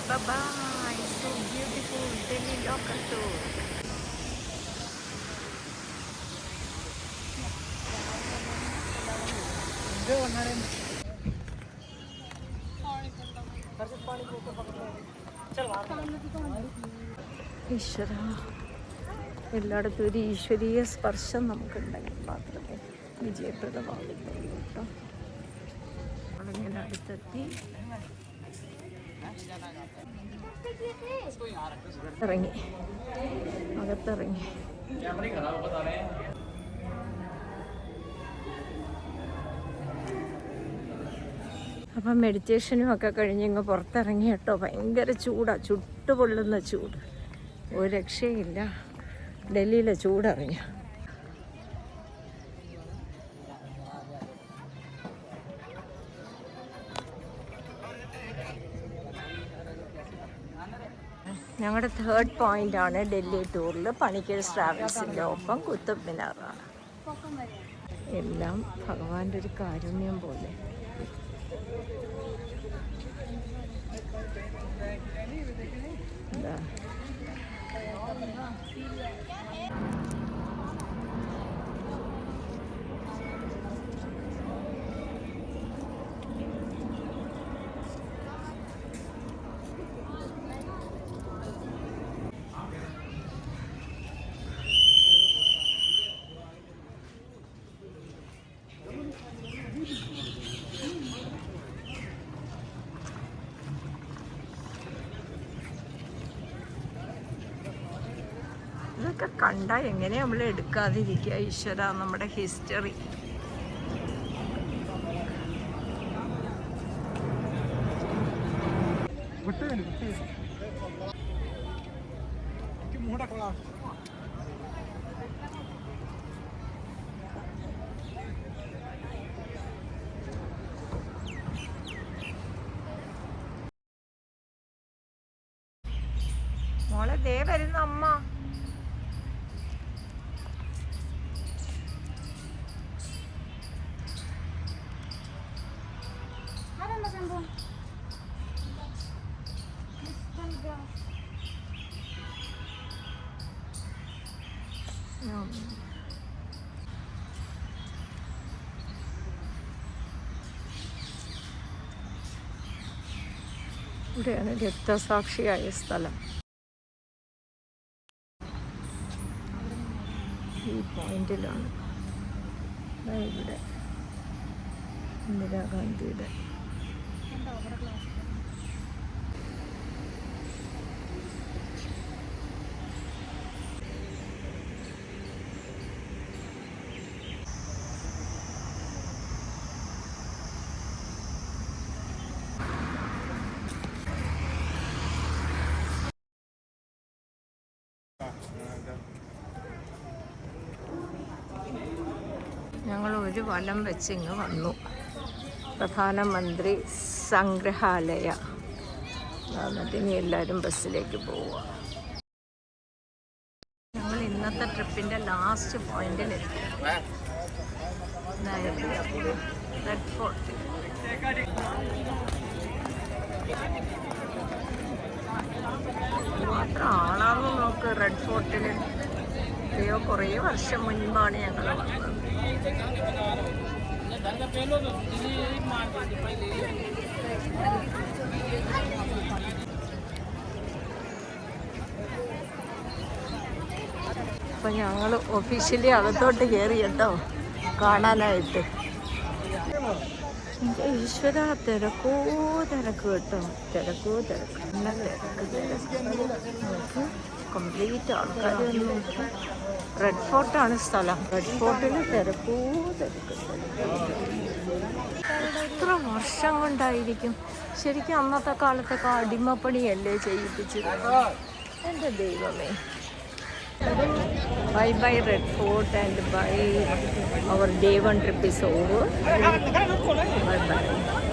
Bye-bye. So beautiful Delhi local tour. ഈശ്വര, എല്ലായിടത്തും ഒരു ഈശ്വരീയ സ്പർശം നമുക്കുണ്ടെങ്കിൽ മാത്രമേ വിജയപ്രദമാകുന്നുള്ളൂ കേട്ടോ. നമ്മളിങ്ങനെ അടുത്തെത്തി ഇറങ്ങി, അകത്തിറങ്ങി. അപ്പം മെഡിറ്റേഷനും ഒക്കെ കഴിഞ്ഞ് ഇങ്ങ് പുറത്തിറങ്ങി കേട്ടോ. ഭയങ്കര ചൂടാണ്, ചുട്ടുപൊള്ളുന്ന ചൂട്, ഒരു രക്ഷയില്ല. ഡൽഹിയിലെ ചൂടറിഞ്ഞ. ഞങ്ങളുടെ 3rd പോയിൻ്റാണ് ഡൽഹി ടൂറിൽ. പണിക്കേഴ്സ് ട്രാവൽസിൻ്റെ ഒപ്പം കുത്തബ് മിനാറാണ്. എല്ലാം ഭഗവാന്റെ ഒരു കാരുണ്യം പോലെ. എന്താ ഇതൊക്കെ കണ്ടാൽ എങ്ങനെ നമ്മൾ എടുക്കാതിരിക്കുക? ഈശ്വര, നമ്മുടെ ഹിസ്റ്ററി. മോളെ, ദേ വരുന്ന അമ്മ. ഇവിടെയാണ് രക്തസാക്ഷിയായ സ്ഥലം. ഈ പോയിന്റിലാണ് ഇവിടെ ഇന്ദിരാഗാന്ധിയുടെ. ഞങ്ങൾ ഒരു വലം വെച്ച് ഇങ്ങ് വന്നു. പ്രധാനമന്ത്രി സംഗ്രഹാലയ. എന്നിട്ട് ഇനി എല്ലാവരും ബസ്സിലേക്ക് പോവുക. ഞങ്ങൾ ഇന്നത്തെ ട്രിപ്പിൻ്റെ ലാസ്റ്റ് പോയിന്റിലെത്തി. Red fort. മാത്രം ആളാന്ന് നോക്ക് റെഡ് ഫോർട്ടിൽ. അയ്യോ, കുറേ വർഷം മുൻപാണ് ഞങ്ങൾ വന്നത്. അപ്പം ഞങ്ങൾ ഒഫീഷ്യലി അകത്തോട്ട് കയറി കേട്ടോ, കാണാനായിട്ട്. ഈശ്വര, തിരക്ക് കേട്ടോ, തിരക്ക്. നല്ല തിരക്ക്. കംപ്ലീറ്റ് ആൾക്കാരൊന്നും. റെഡ് ഫോർട്ടാണ് സ്ഥലം. റെഡ് ഫോർട്ടിൽ തിരക്ക്. എത്ര വർഷം കൊണ്ടായിരിക്കും? ശരിക്കും അന്നത്തെ കാലത്തൊക്കെ അടിമപ്പണിയല്ലേ ചെയ്യിപ്പിച്ചത്? എൻ്റെ ദൈവമേ. Bye bye Red Fort and bye. Our day 1 trip is over. Bye bye.